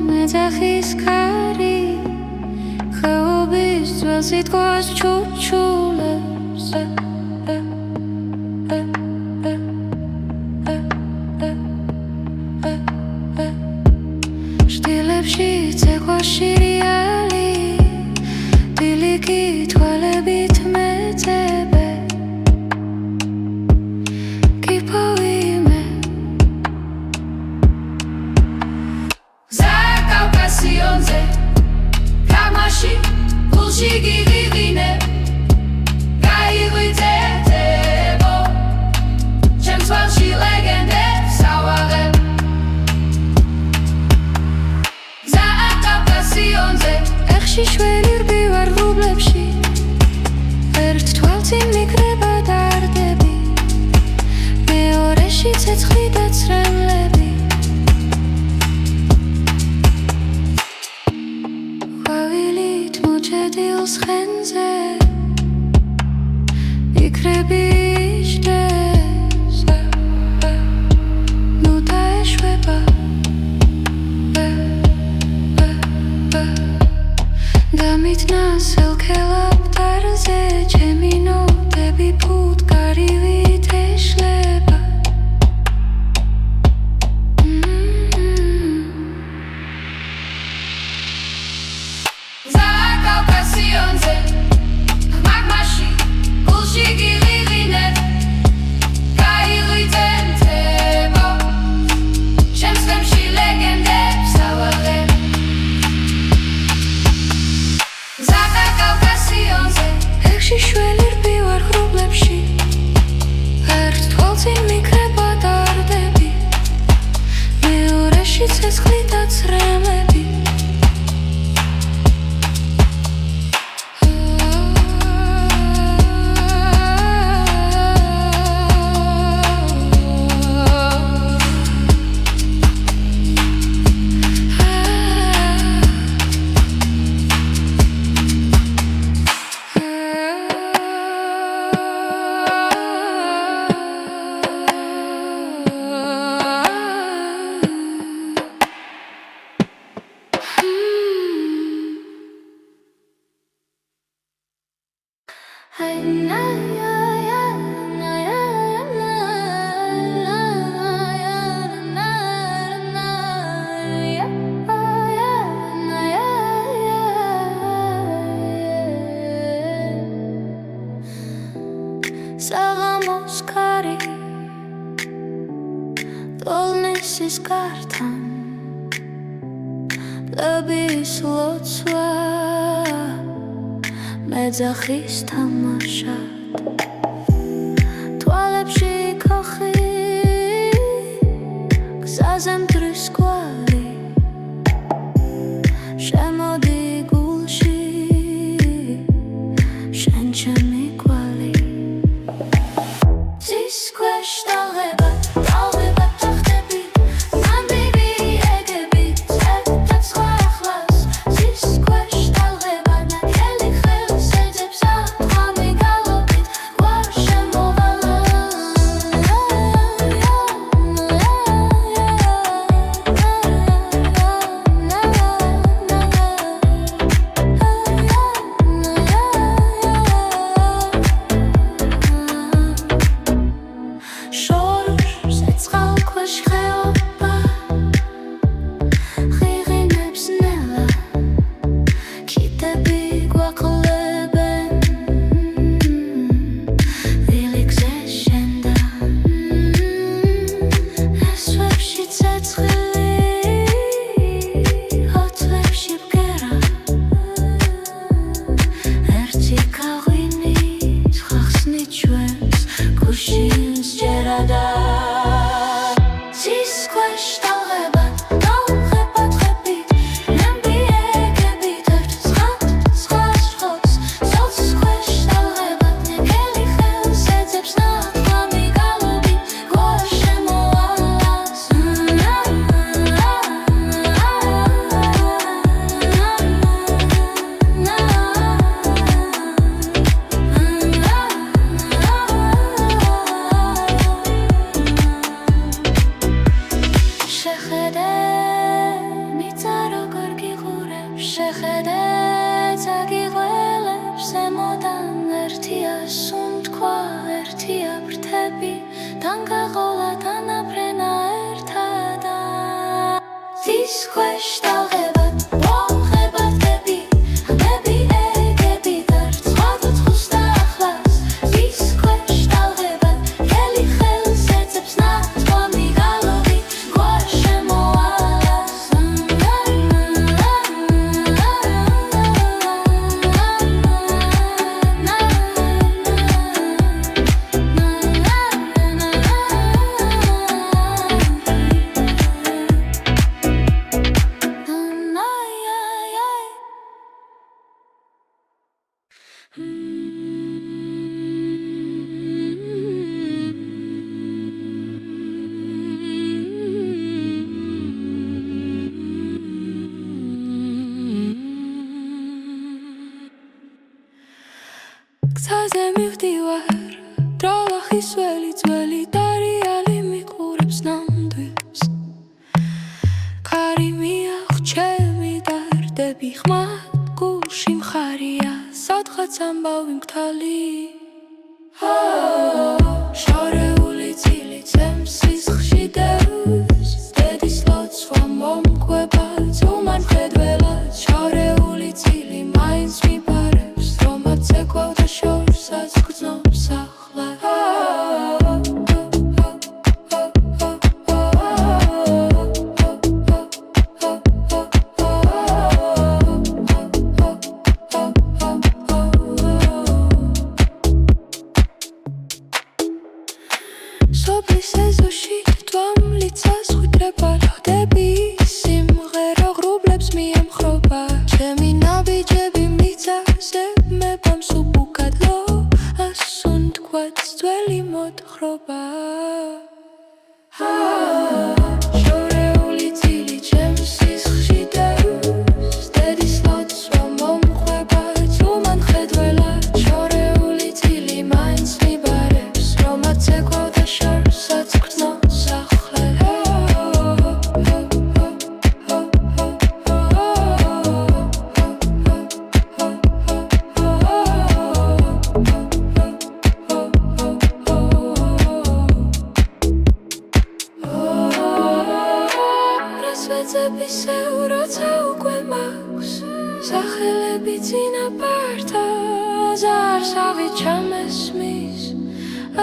მეძახის ქარი ხეობის ძველს იტყვის ჩუჩულებს შტილებში ცექვა შირიალი დილიკი თვალებით მეძებე კიპოვიმე გზა კავკასიონზე გამაში გულში გიღიღინე გაიღვიძებო ჩემს ველში ლეგენდებს ავაღებ გზა კავკასიონზე ეხში შველი რბივარ ღრუბლებში ერთ თვალწინ მიკრება დარდები მეორეში ცეცხლი და ცრემლები ყვავილით მოჭედილს ხენზე იქრები იჯდეს ნუ დაეშვება დამიტნა სელქელაპტარზე ჩემი ნოტები ფუტკარივით ეშლება გზა კავკასიონზე მაგმაში გულში გიღიღინე გაიღვიძებო ჩემს ველში ლეგენდებს ავაღებ გზა კავკასიონზე ეხში შველი რბივარ ღრუბლებში ერთ თვალწინ მიკრება დარდები მეორეში ცეცხლი და ცრემლები საღამოს ქარი ტოლნესის გართან პლების ლოცვა მეძახის თამაშად თვალებში ქოხი გზაზე მტრის კვალი შემოდი გულში შენ ჩემი კვალი ძის ქვეშ ტალღება თახტები ნამდვილი ეგები წერდა სხვა ახლას ძის ქვეშ ტალღება ნაკელი ხელს ეძებს აღამი გალობით გვარ შემოვალა შეხედე წაგიღველებს ემოდან ერთია სუნთქვა ერთია ბრთები დანგაღოლა დანაფრენა ერთადა ზის ქვეშ დაღებად მოხებად გები ხმები ეგები დარცხად უცხოს და ახლას ზის ქვეშ დაღებად გელი ხელს ეძებს ნათქვამი გალობი გვარ შემოვალას გზაზე მივდივარ დრალახის ველი ძველი დარიალი მიყურებს ნამდვილს კარი მიახვჩები დარდები ხმად გულში მხარია სადღაც ამბავი მგთალი შორეული წილი წემს სისხლში დევს დედის ლოცვა მომკვება ძუმან მხედველად შორეული წილი მაინც მიბარებს რომაც ეკვავდა შორსაც გრძნობს ახლა სოფლის ეზოში თვალმლიცას ხვიდრება ლოდები სიმღერა ღრუბლებს მიემხრობა ჩემი ნაბიჯები მიწაზე მებამს უბუქადლო ასუნთქვაც ძველი მოთხრობა შორეული წილი ჩემს სისხლში დევს დედის ლოცვა მომყვება ძუმან მხედველად შორეული წილი მაინც მიბარებს რომაც ეკვავდა შორსაც გრძნობს ახლა რასვეცებისეულ როცა უკვე მაქვს სახელები წინაპართა ზარსავი ჩამესმის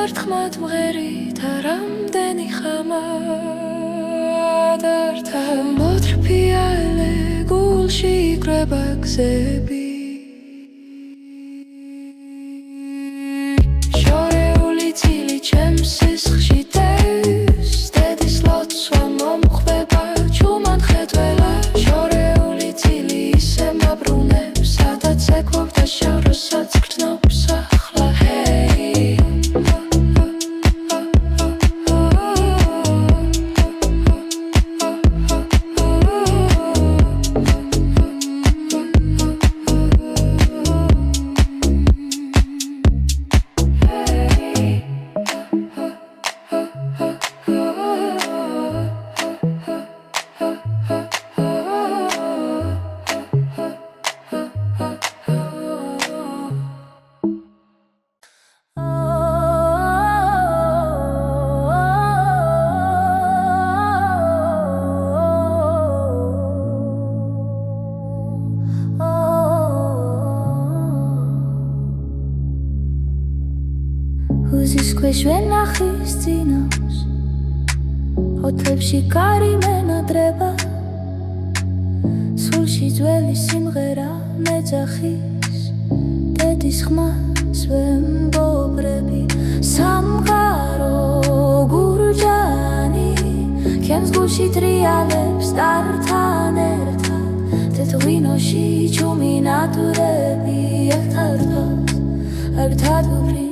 ერთხმად მღერით რამდენი ხამად ართა მოთრფიალე გულში იკრება გზები შორეული წილი ჩემს სისხლში დევს დედის ლოცვა მომყვება ჯუმან მხედველად შორეული წილი ისე მაბრუნებს სადაც ეკვავდა შორსაც გრძნობს ახლა Who's ქვეშ ვენახის წინავს ოთებში კარი მენადრება სულში ძველი სიმღერა მეძახის დედის ხმას ვემბობრები სამყარო გურჯანი ქემს გულში ტრიალებს დართან ერთად თეთრ-ღვინოში ჩუმი ნატურები ერთად ვფრინდებით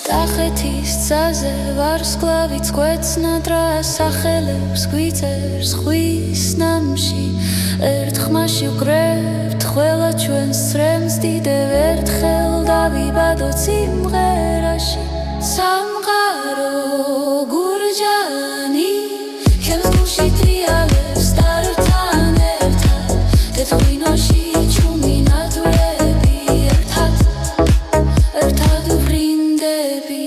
ტახეთის ძაზე ვარსკვლავიც გვეცნადრა სახელებს გვიწერს ხვის ნამში ერთ ხმაში ვკრებთ ყველა ჩვენს წრემს დიდევ ერთხელ დავიბადოთ სიმღერაში სამყარო გურჯაანი ჩემს გულში ტრიალებს დართან ერთად თეთრინოში ჩუმი ნადვრები ერთად ვრინდები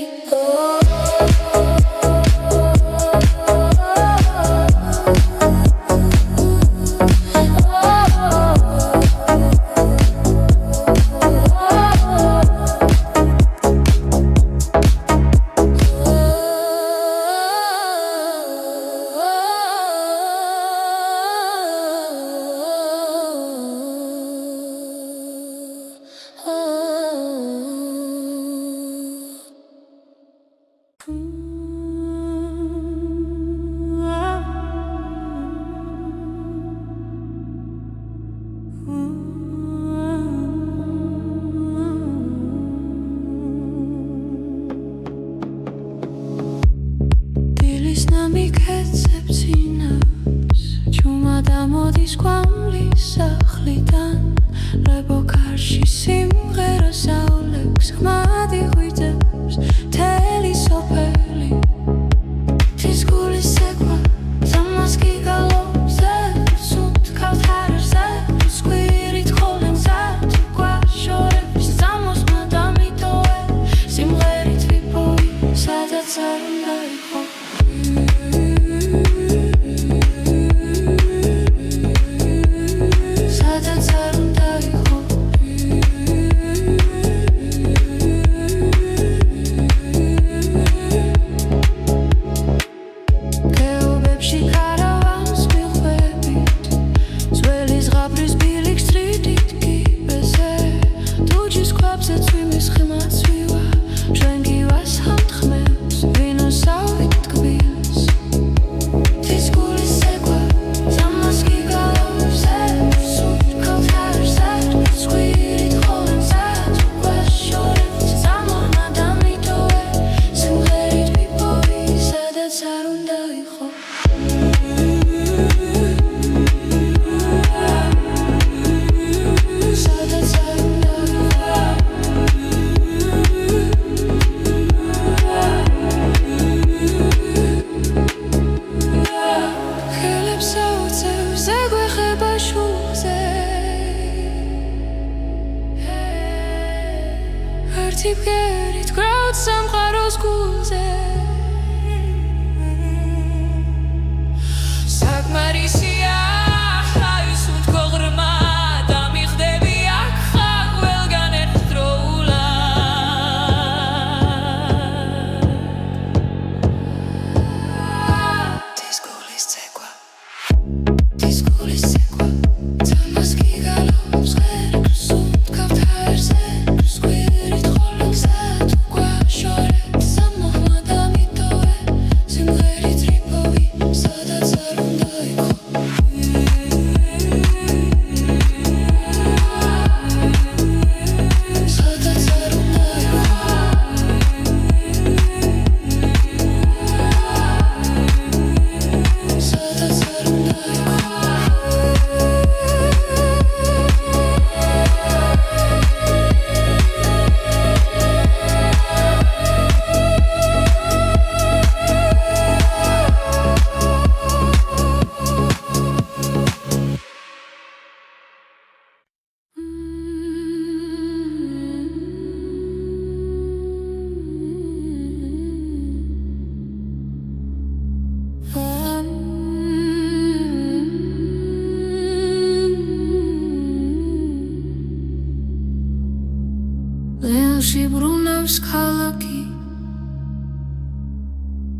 მოდის კვამლის სახლიდან რებოკარში სიმღერა საულებს ხმადი ღვიძებს მთელი სოფელი თის გულის ცეკვა ზამას გიგალობს სუნთ ქავთარზე სკვირით ხოლმე მზად გვაშორებს სამოსმა დამიტოვე სიმღერით ვიპოვი სადაც არ უნდა იყო Tipgerit crowd სამყაროს გულზე საკმარისია ის უთქო ღრმა და მიხდები აქ ხარ ყველგან ერთდროულად თის გულის ცეკვა თამას გიგალობს ღერს უთქ ქავთარზე Leoshi brunavs ქალაქი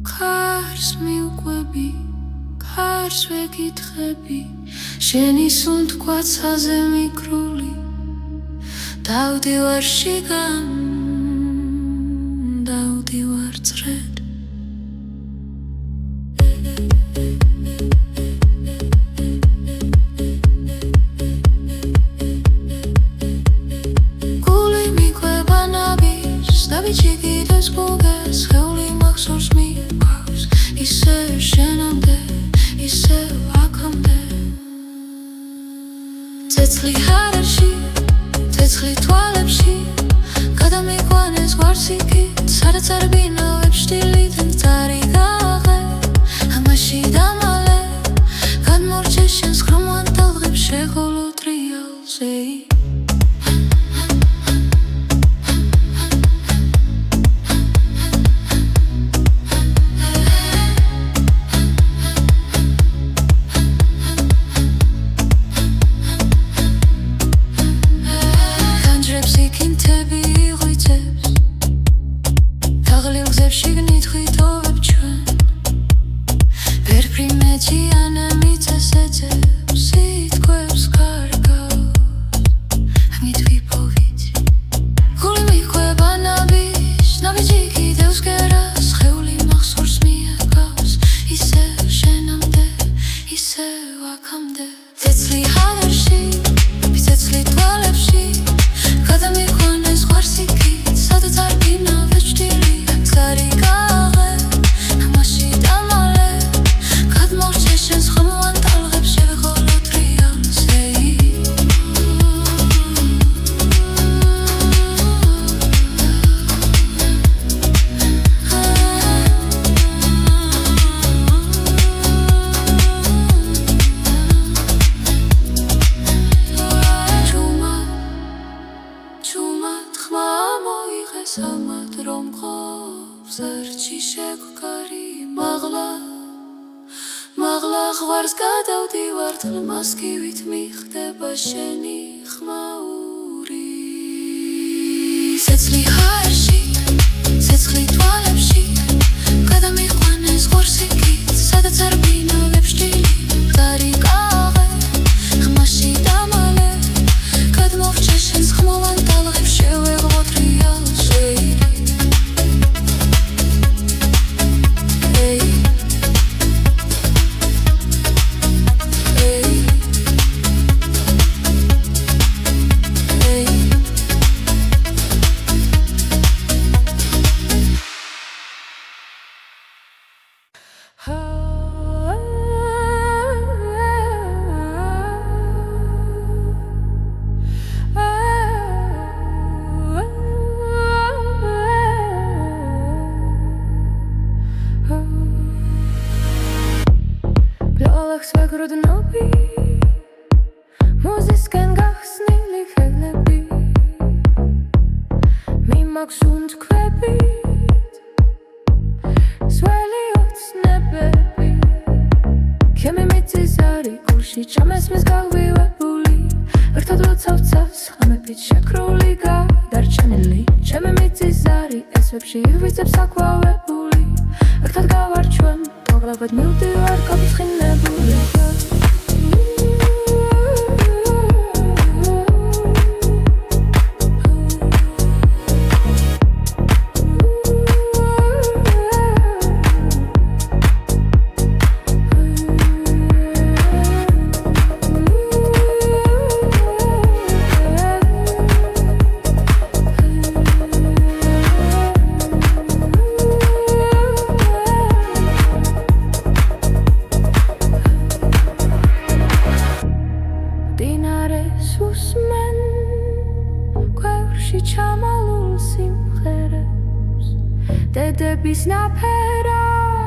ქარს მივყვები ქარს ვეკითხები შენი სუნთქვაცაზე მიკრული დავდივარ შიგან დავდივარ წრედ გული მიყვება ნაბის დავიჩიგით ჭირდეს გუგას ხეული მახსოვს მიყვავს ისე შენამდე ისე აქამდე ცეცხლი ჰარაში ცეცხლი თვალებში გადამიყვანეს გვარსიკით სადაც არ ბინავებს შტილიდან წარიგაღე ამაში დამალე გადმორჩე შენს ხრომოვან ტალღებს შეღოლო ტრიალზე მაღლა ღვარს გადავდივართ მასკივით მიხდება შენი ხმაური ცეცხლი ჰარში ცეცხლი თვალებში გადამიყვანეს ღორსიკით სადაც არ ბინავებს შტილი წარიგაღე ხმაში დამალე გადმოვჭე შენს ხმოვან ტალღებს შევეღო ტრიალზე მოზისკენ გახსნილი ხელები მიმაქვს უნთქვებით სველი ოცნებები ჩემი მიწის არი გულში ჩამესმის გავივებული ერთად ლოცავცას ხამებით შეკრული გადარჩენილი ჩემი მიწის არი ესვებში ივიცებს აქვავებული ერთად გავარჩვენ თოღლაბად მივდივარ გაფრთხილებული დედების ნაფერავს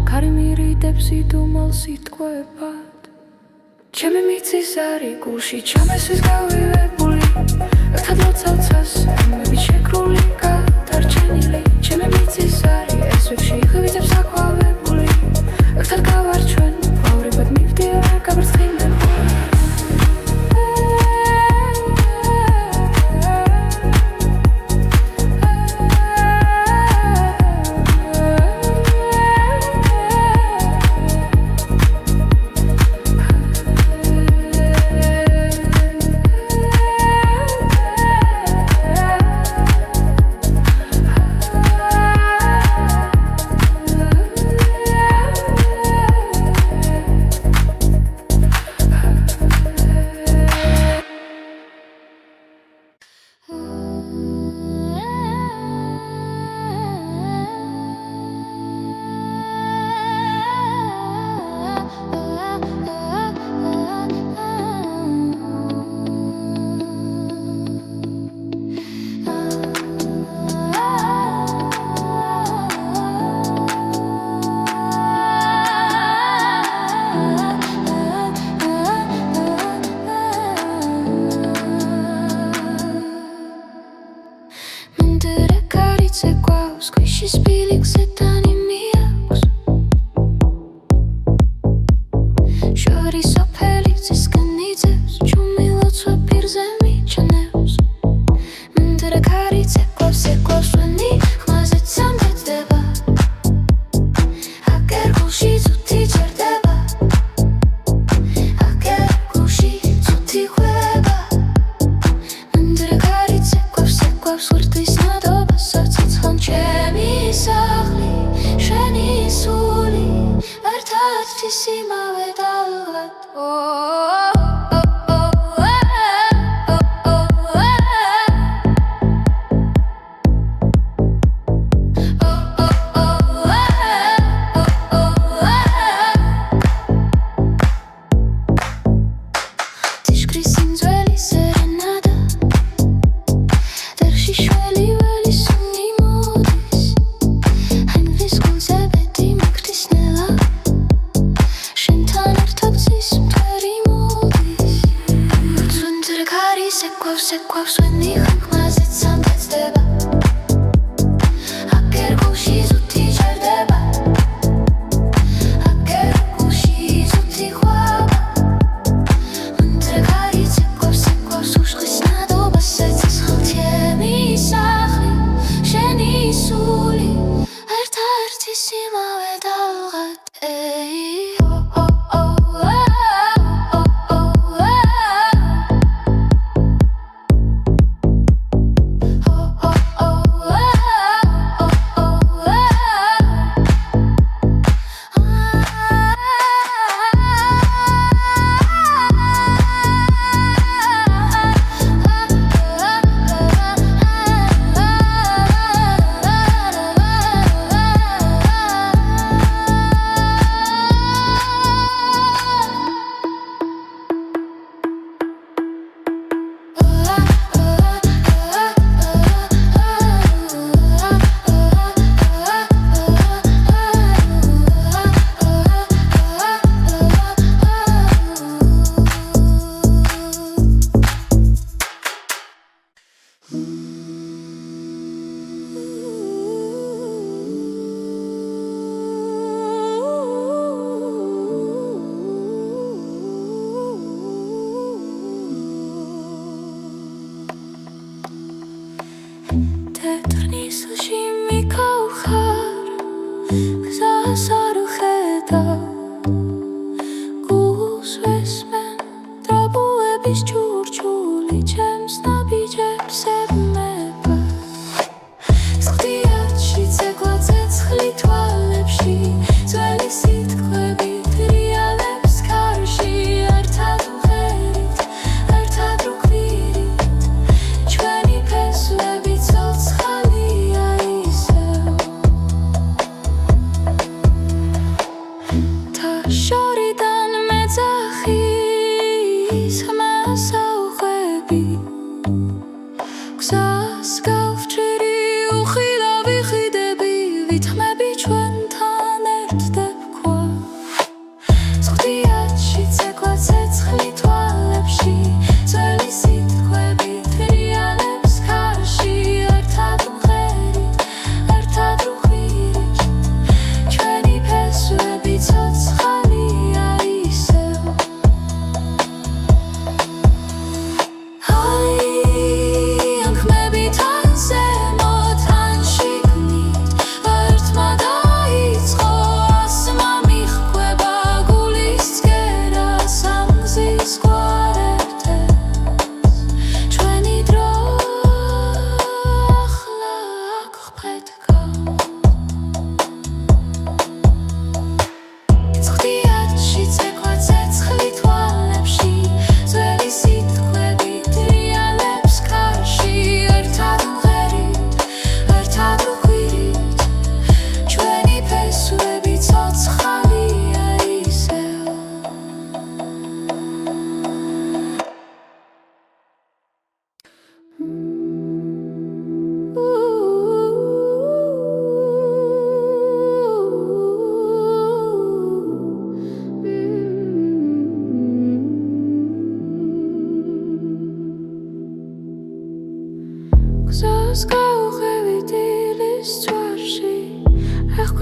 ქარი მირიდებს იდუმალ სიტყვებად ჩემი მიწის არი გულში ჩამესვის გავივებული ერთად ლოცავცას ხმებით შეკრული გადარჩენილი ჩემი მიწის არი ესვებში ივიცებს აქვავებული ერთად გავარჩვენ ყვავრებად მივდივარ გაფრთხილებული ეკვავს ქვიშის ბილიქზე დანიმი აქვს შორი სოფელი ძისკენ იძებს ჩუმი ლოცვა პირზე მიჩნევს მენდრე კარიც ეკვავს ვენი ხმაზე წამბედება აგერ გულში წუთი ჭერდება აგერ გულში წუთი ხვება მენდრე კარიც ეკვავს ვერთვის ნადობასაც ცხან ჩემი სახლი შენი სული ერთად ისიმავე დავღად შენთან ერთად ზის მტერი მოდის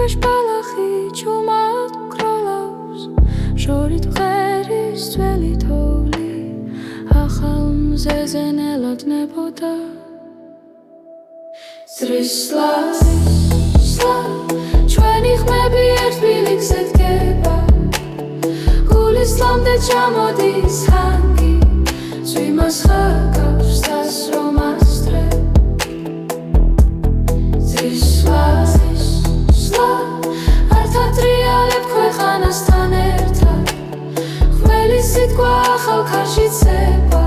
ქვეშ ბალახი ჩუმად კროლავს შორით ღერის ძველი თოვლი ახალ მზეზე ნელოდნებოდა სრისლა ჩვენი ხმები ერთ ბილიკზე დგება გულისლამდე ჩამოდის ჰანგი ზვიმას ხაკავს დასრომ ასწრე სრისლა არ თატრიალებ ქვეყანასთან ერთად ხმელი სიტყვა ახალ ქარში ცება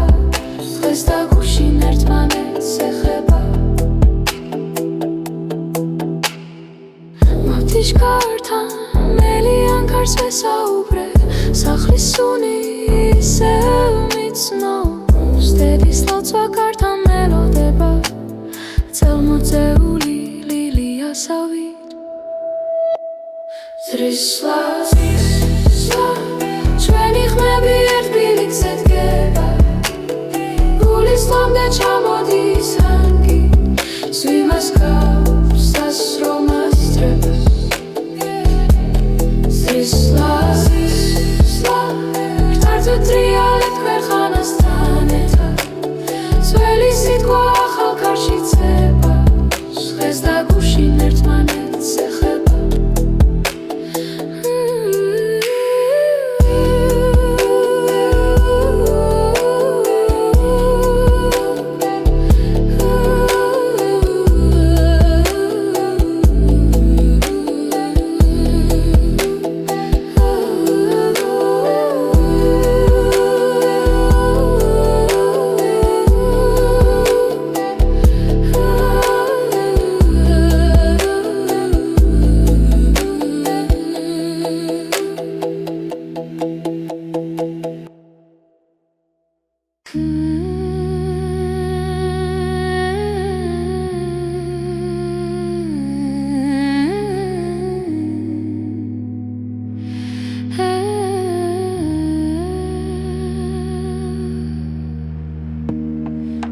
დღეს და გუშინ ერთმანეთს ეხება მოვთიშკართან მელიან ქარს ვესაუბრე სახლის სუნი ისევ მიცნობს დედის ლოცვა კართან მელოდება წელმოწეული ლილიასავით სრისლა ჩვენი ხმები ერთ ბილიკზე დგება გულისლამდე ჩამოდის ჰანგი ზვიმას ხავს დასრომ ასწრებს სრისლა გრთართვით ტრიალებ ქვეყანასთან ერთად ძველი სიტყვა ახალ ქარში ცება დღეს და გუშინ ერთმანეთს ეხება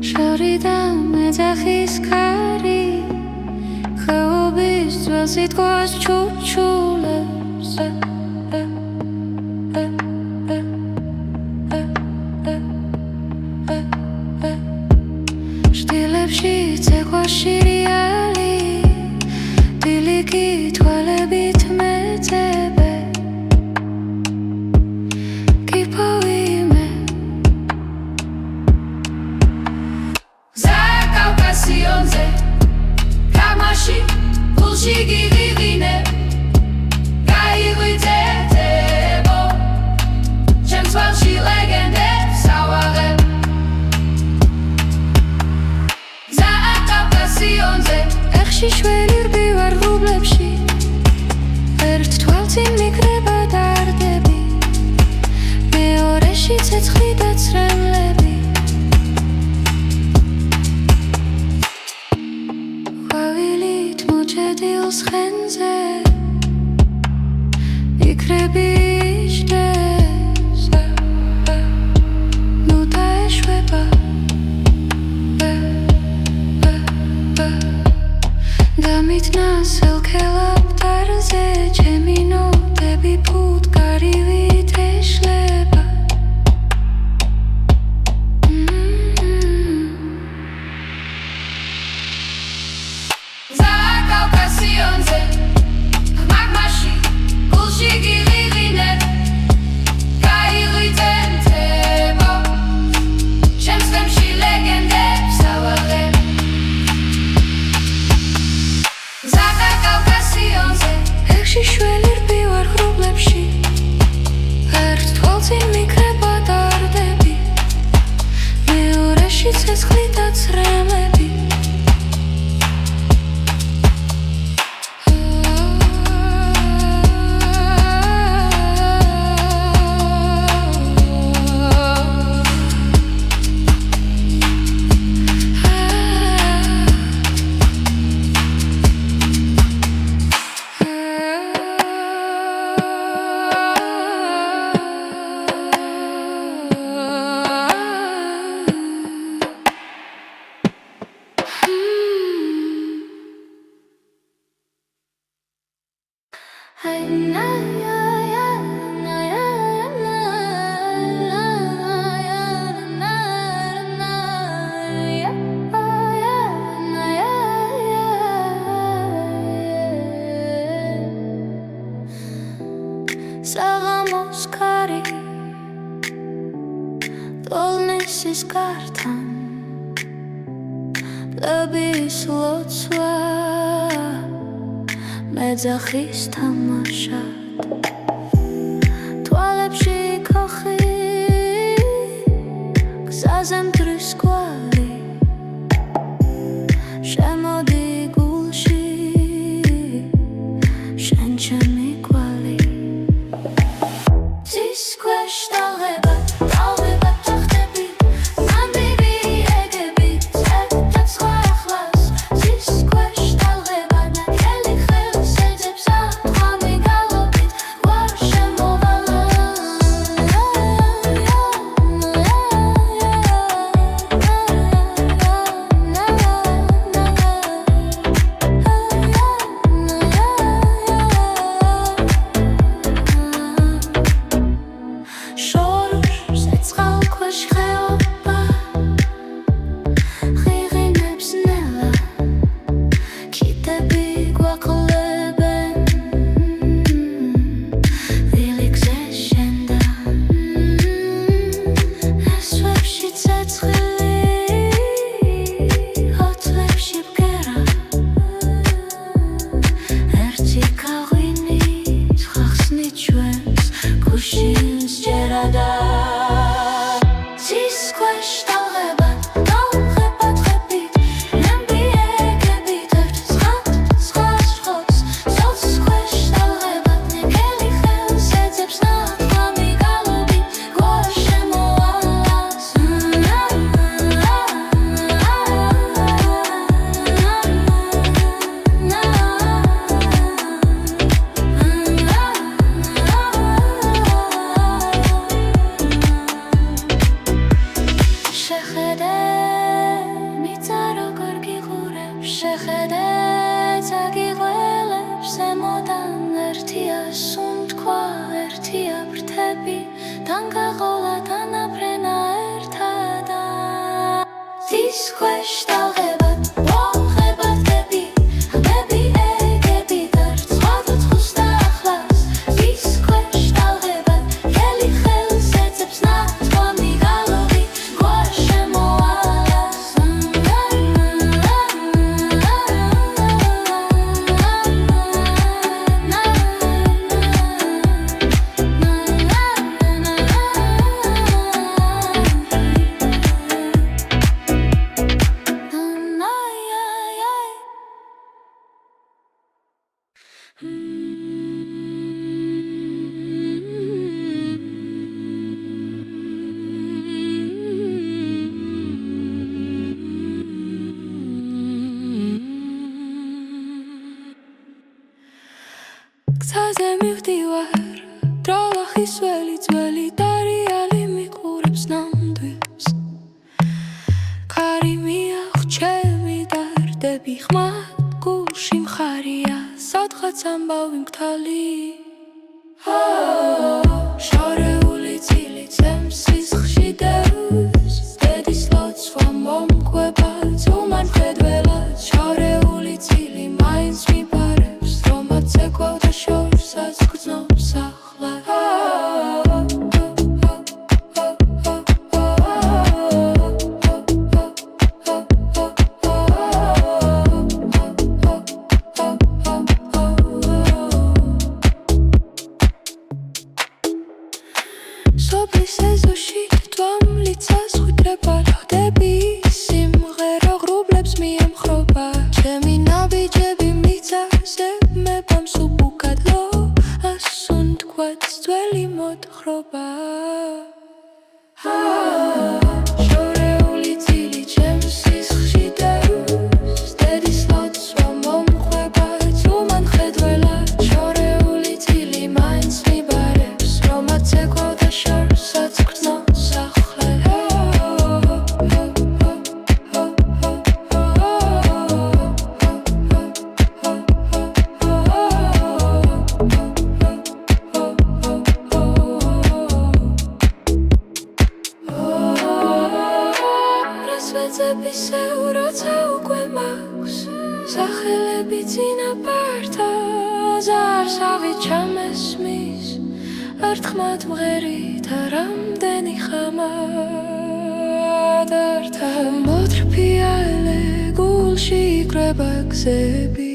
შორიდან მეძახის ქარი ხეობის ძველ სიტყვას ჩუჩულებს შტილებში ცეკვა შირიალი დილიკი თვალებით მეძებე კავკასიონზე გამაში გულში გივიღინე გაიღვიძებო ჩემს ვალში ლეგენდებს ავაღებ კავკასიონზე ეხში შველი რბივარ ღრუბლებში ერთ თვალწინ მიკრება დარდები მეორეში ცეცხლი და ცრემლები დილს ხენზე იქრები იჯდეს ნუ დაეშვება დამიტნა სელქელაპტარზე ჩემი ნოტები ფუტკარივით ეშლება კავკასიონზე მაგმაში გულში გივიღინე გაიღვიძებო ჩემს ხემში ლეგენდებს ავაღებ კავკასიონზე ეხში შველი რბივარ ღრუბლებში ერთ თვალწინ მიკრება დარდები მეორეში ცეცხლი და ცრემლები საღამოს ქარი ტოლნისის გართან პლების ლოცვა მეძახის თამაშად თვალებში ქოხი გზაზე მტრის კვალი შემოდი გულში შენ ჩემი კვალი ძის ქვეშ ტალღება თახტები ნამდვილი ეგები წერდა სხვა ახლას ძის ქვეშ ტალღება ნაკელი ხელს ეძებს ათვამი გალობით გვარ შემოვალა გზაზე მივდივარ დრალახის ველი ძველი დარიალი მიყურებს ნამდვილს ქარი მიახვჩები დარდები ხმად გულში მხარია სადღაც ამბავი მგთალი შორეული წილი წემს სისხლში დევს დედის ლოცვა მომკვება ძუმან მხედველად შორეული წილი მაინც მიპარებს რომაც ეკვავდა შორსაც გრძნობს ახლა სოფლის ზარსავი ჩამესმის ერთხმად მღერით რამდენი ხამად მოთრფიალე გულში იკრება გზები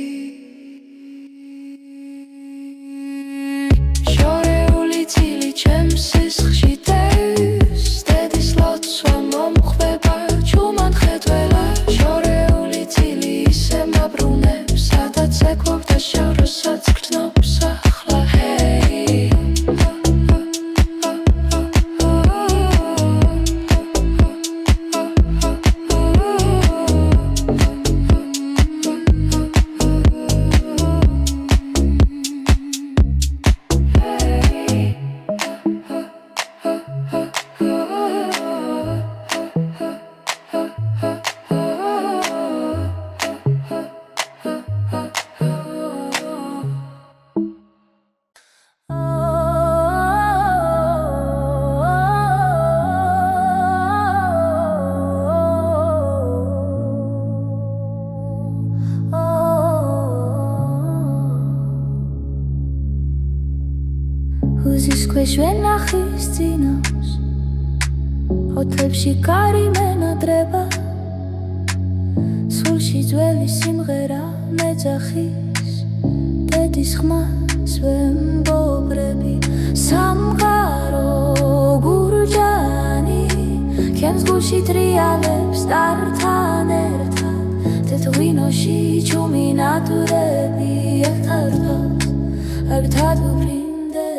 შორეული წილი ჩემს სისხლში დევს დედის ლოცვა მომხვდება ჩუმად ხედველა შორეული წილი ისე მაბრუნებს სადაც ეკვებდა შოროსაც გრძნობს ახლა ჰეი Uzis ქვეშ ვენახის წინავს ოთლებში კარი მენადრება სულში ძველი სიმღერა მეძახის დედის ხმას ვემბობრები სამყარო გურჯანი ჩემს გულში ტრიალებს ტართან ერთად თეთრ-ღვინოში ჩუმი ნატურები ერთად ვფრინდებით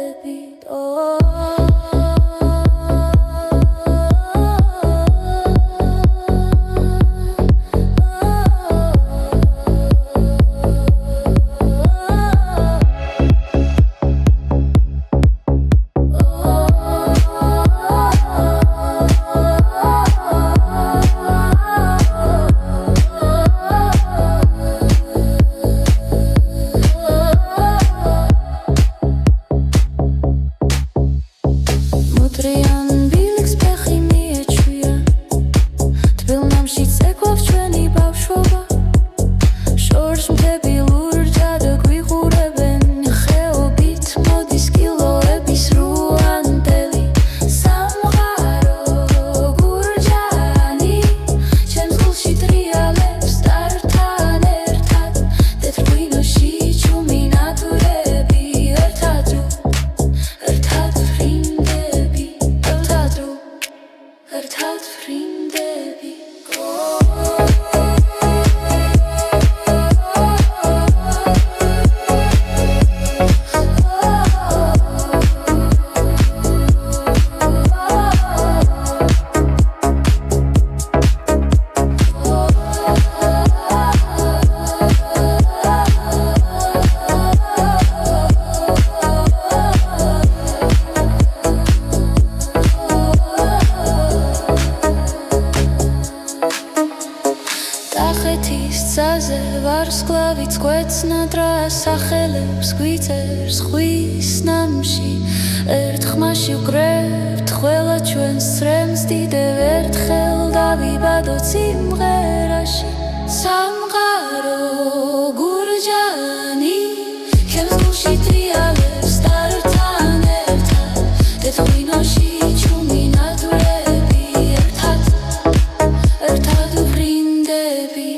ვარსკვლავიც გვეცნადრა სახელებს გვიწერს ხვის ნამში ერთ ხმაში ვკრებთ ყველა ჩვენს წრემს დიდევ ერთხელ დავიბადოთ სიმღერაში სამყარო გურჯანი ჩემს გულში ტრიალებს ტართან ერთად თეთრ-ღვინოში ჩუმი ნატურები ერთად ვფრინდები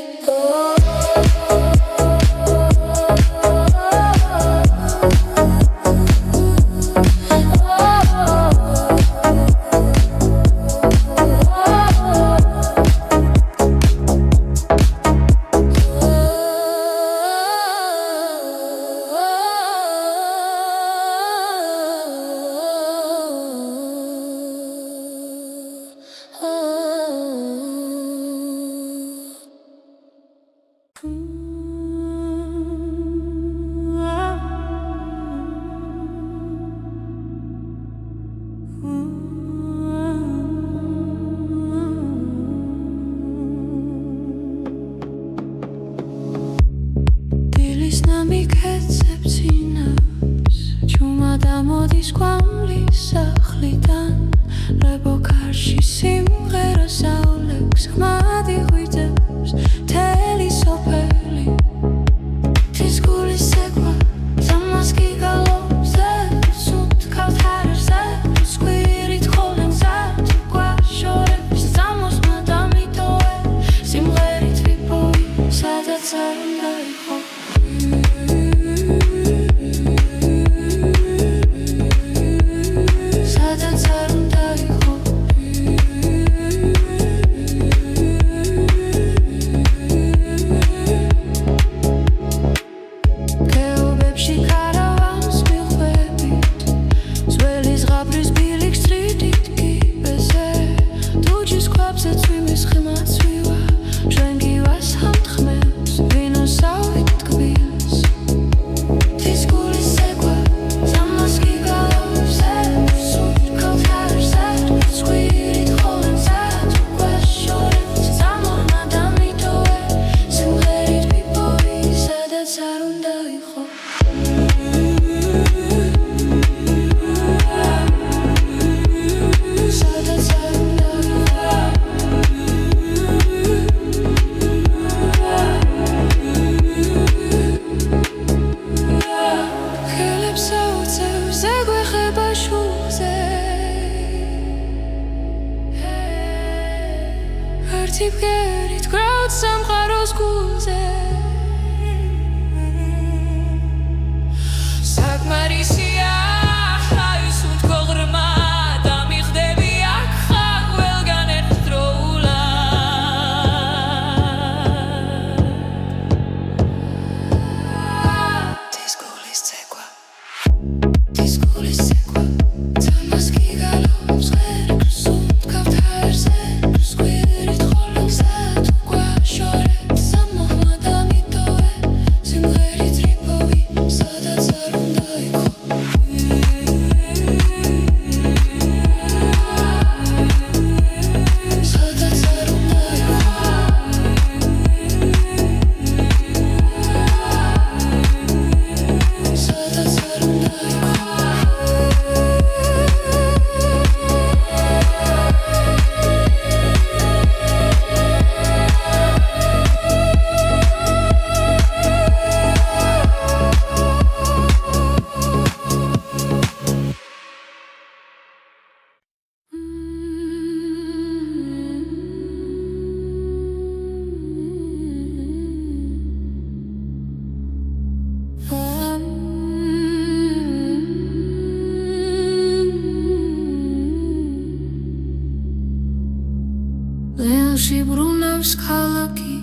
არის ქალაქი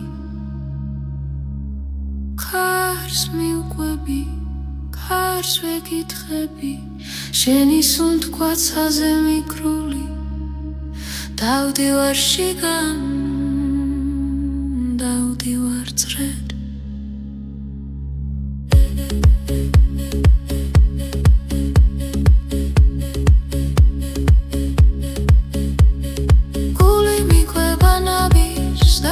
ქარს მიუყვები ქარს ვეკითხები შენი სუნთქვაცაზე მიკრული დავდივარ შიგან დავდივარ წრედ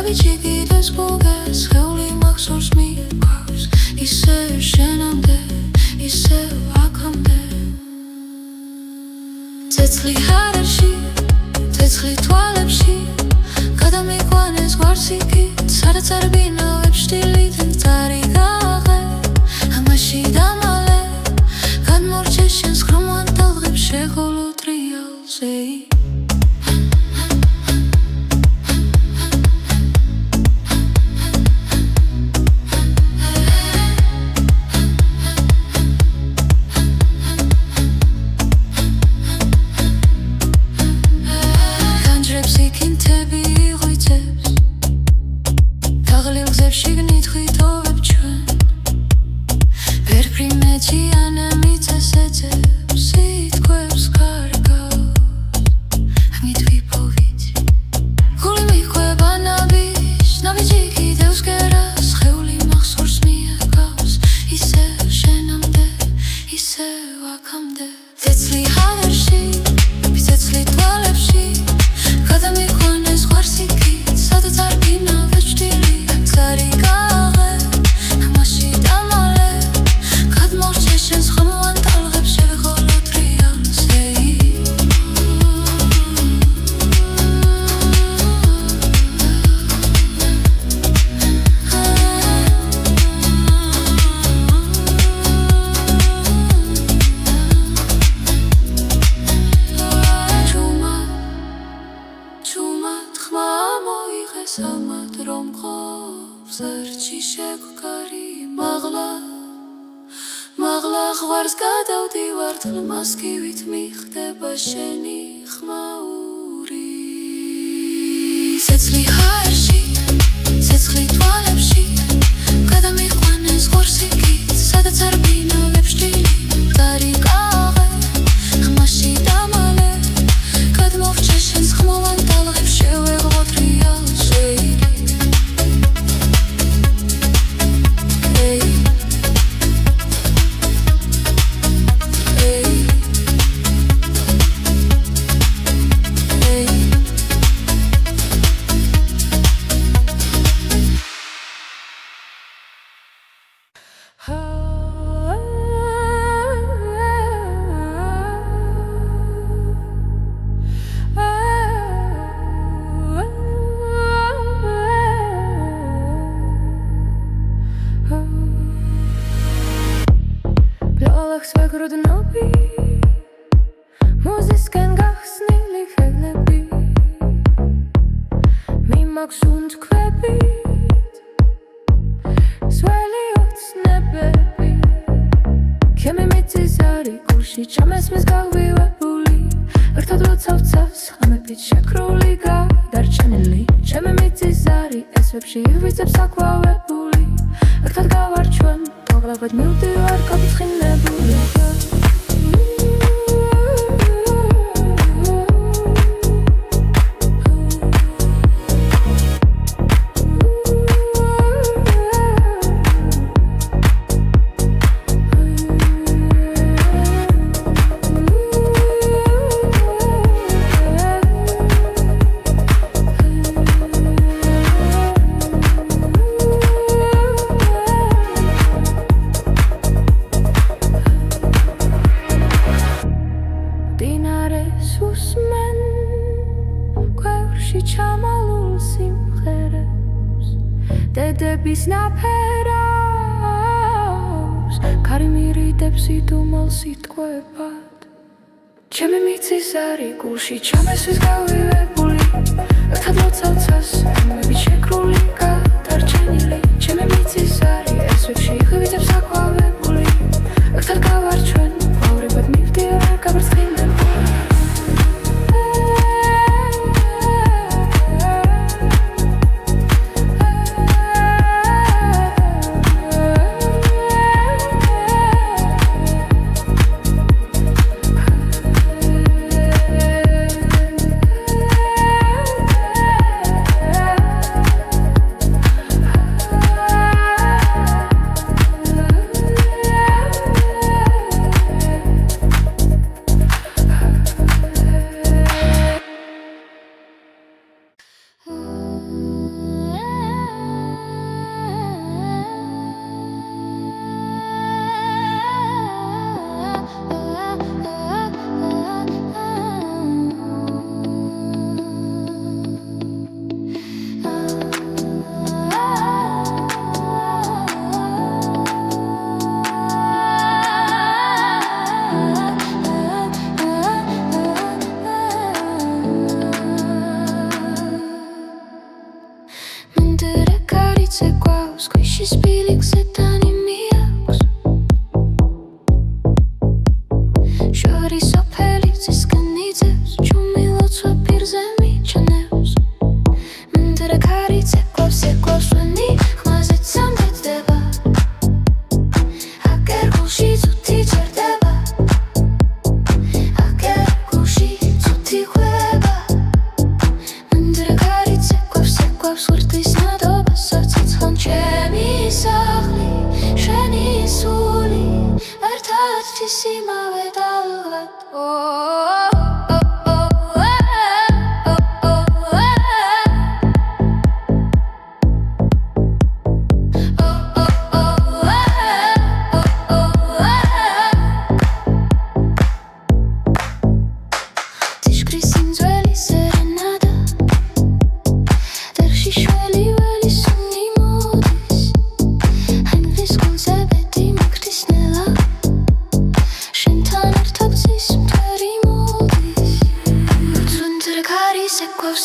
Vichigidez buges, heuli maxors miqvs Ise shenamde, ise akamde Tetsli harershi, tetsli tvalepshi Kadamiqvanes gvarsikit, sadats ar binaveb shtilit Tari gaghe, amashi damale Gadmorcheshens khroman talgheb shegholot rialzei Maskivit mixdeba sheni khmauri Tetsli harshi, tetsli tvalepshi Kadamiqvanes gvarsikit, sadats ar binaveb shtilit Tari gaghe, amashi damale Gadmovcheshens khmovan talgheb sheveghlot rialzei Ჩემი მიწის არი გულში ჩამესვის გავივებული ერთად ლოცავცას ამები შეკრული გადარჩენილი ჩემი მიწის არი ესვებში ღვიძებს აყვავებული ერთად გავარჩვენ ყვავრებად მივდივარ გაბრწყინებული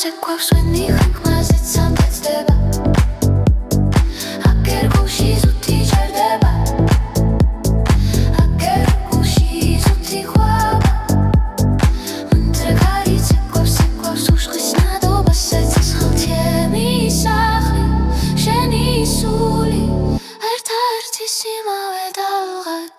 Sequoia swinny ხმაზეც სამეცდება აკერ გულში ზუთი ჯერდება აკერ გულში ზუთი ხვდება მუნდრეკარი sequoia უშხის ნადობას ეცხოვთემი სახლი შენი სული ერთ-ერთი სიმავე დავღად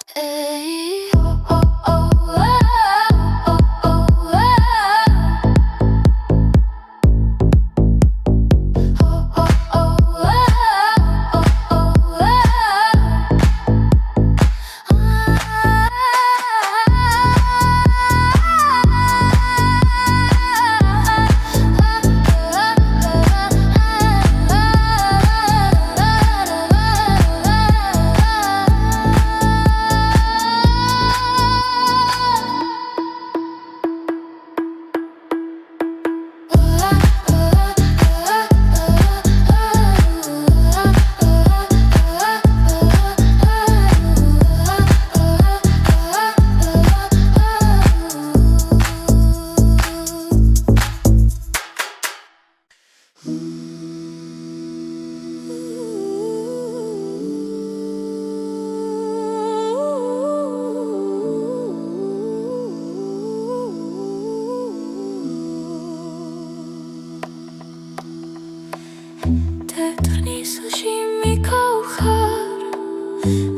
Tetnisълში ми каухар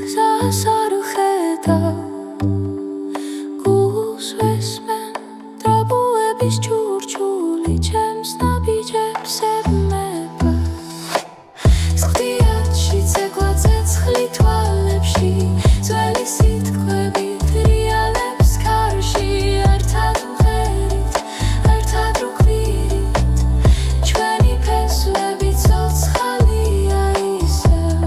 გზასარხედა გულს ვესმენ ტრაბუების ჩურჩული ჩემს ნაბიჯებს ებმება სხდიათში ცეკვა ცეცხლი თვალებში ძველი სიტყვები რეალებს ქარში ერთად მღერით ერთად რუქვირით ჩვენი ფესვები ცოცხალია ისევ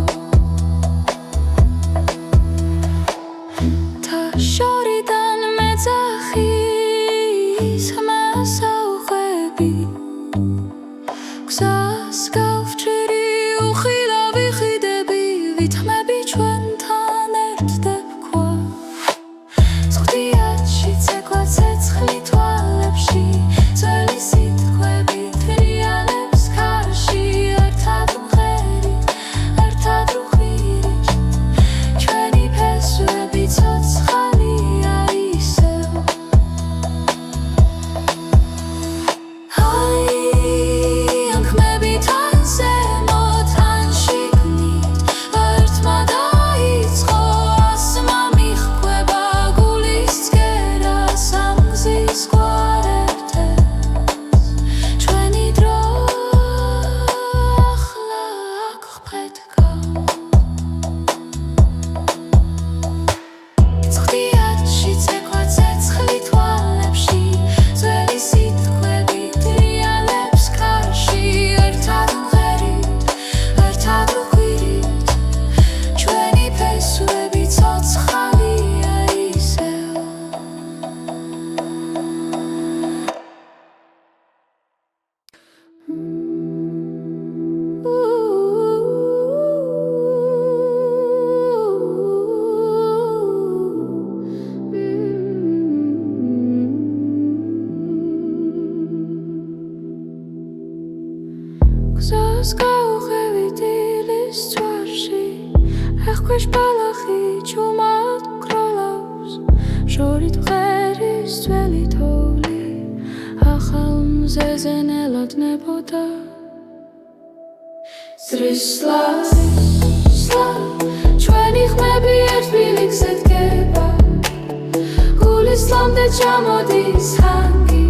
და შორიდან მეძახის ხმასაუხვები გზას გავჭერი უხილავი ხიდები ვითმები ჩვენთან ერთდებ ქვა სხდიათში ცეკვა ცეცხლი თვალებში ძველი სიტყვები რეალებს ქარში ერთად მღერით ერთად რუხვირით ჩვენი ფესვები ცოცხალია ისევ გზას გავუღებით ილის წვარში ეხქვეშ ბალახი ჩუმად გროლავს შორით მღერის ძველი თოვლი ახალ მზეზე ნელოდნებოდა სრისლა ჩვენი ხმები ერთ ბილიქზე დგება გულის ლამდე ჩამოდის ჰანგი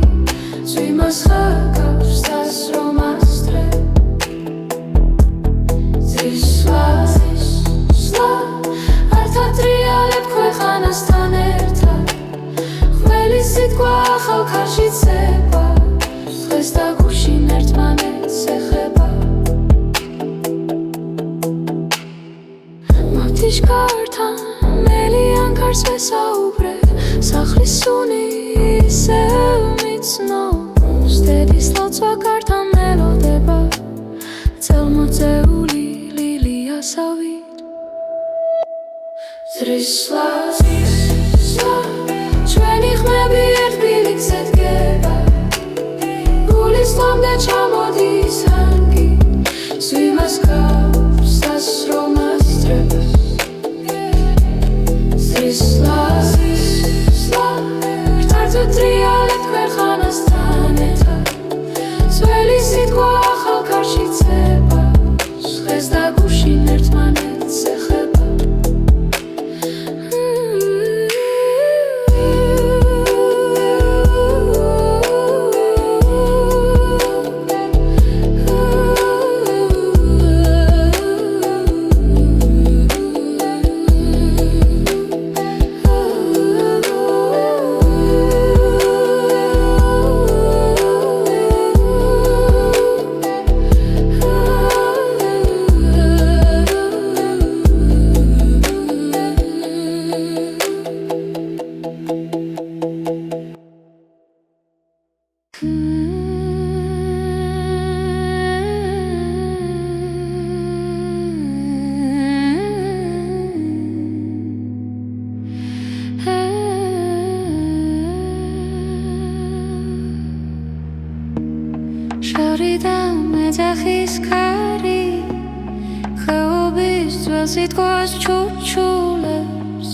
ზვიმას ხაგავს დასრომას დღე ერთად რეალებ ქვეყანასთან ერთად ხმელი სიტყვა ახალ ქარში ცება, დღეს და გუშინ ერთმანეთს ეხება. მათიშკართან მელიან ქარს ვესაუბრე, სახლის სუნი ისევ მიცნობს, დედის ლოცვა კართან მელოდება, წელმოწეული ლილიასავით. ზრისვლა ჩვენი ხმები ერთ ბილიკზე დგება, გულის ლომდე ჩამოდის ჰანგი, ზვიმას გავს დასრომას ძრებს. ზრისვლა რთართო ტრიალებთ ქვეყანასთან ერთად, ძველი სიტყვა ახალ ქარში ცება, დღეს და გუშინ ერთმანეთს ეხება. შორიდან მეძახის ქარი, ხეობის ძველ სიტყვას ჩუჩულებს.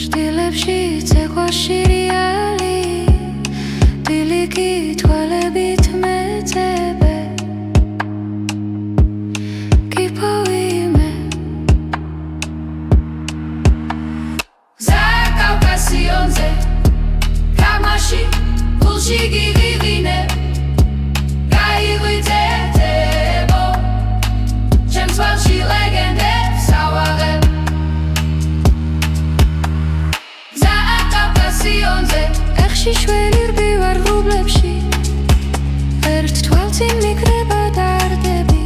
შტილებში ცეკვა შირიალი, დილიკი თვალებით მეძებე, კიპოვიმე კავკასიონზე, გამაში გულში გიღიღინე, გაიღვიძებო, ჩემს თვალში ლეგენდებს ავაღებ. კავკასიონზე, ეხში შველი რბივარ ღრუბლებში, ერთ თვალწინ მიკრება დარდები,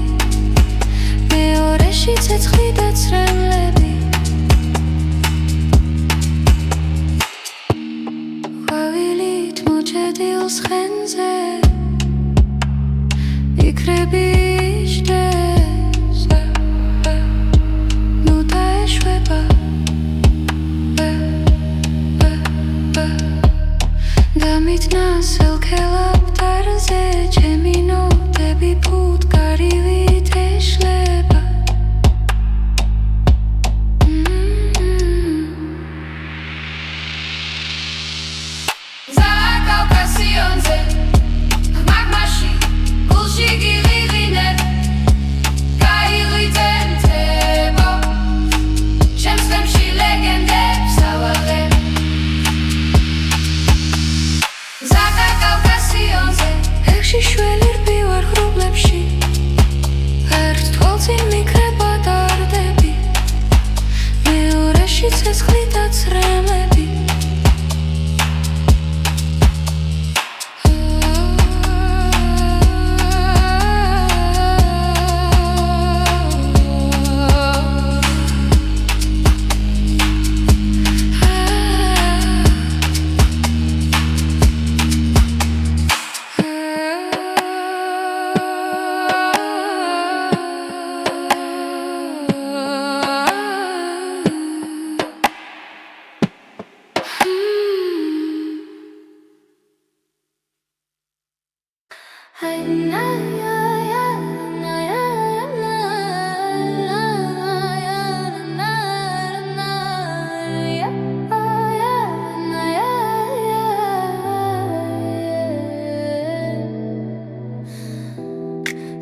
მეორეში ცეცხლი და ცრემლები. დილს ხენზე იქრები იშდეს, ნუ დაეშვება დამიტნა სელქელაპტარზე, ჩემი ნოტები ფუტკარივით ეშლება. კავკასიონზე, მაგმაში გულში გიღიღინე, გაიღვიძებო, ჩემს თემში ლეგენდებს ავაღებ. კავკასიონზე, ეხში შველი რბივარ ღრუბლებში, ერთ თვალწინ მიკრება დარდები, მეორეში ცეცხლი და ცრემლები.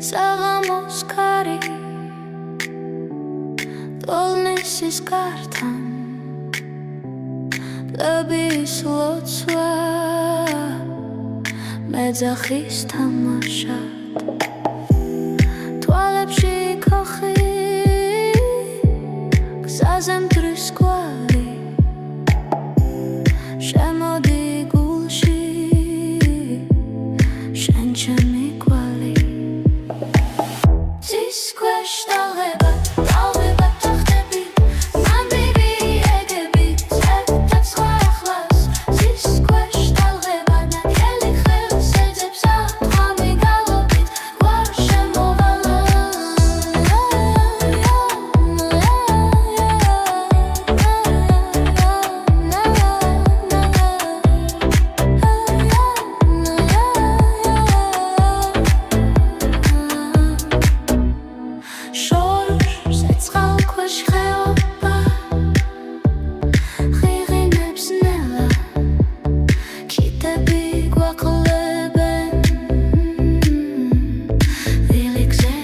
საღამოს ქარი ტოლნესის კართან პლების ლოცვა მეძახის თამაშა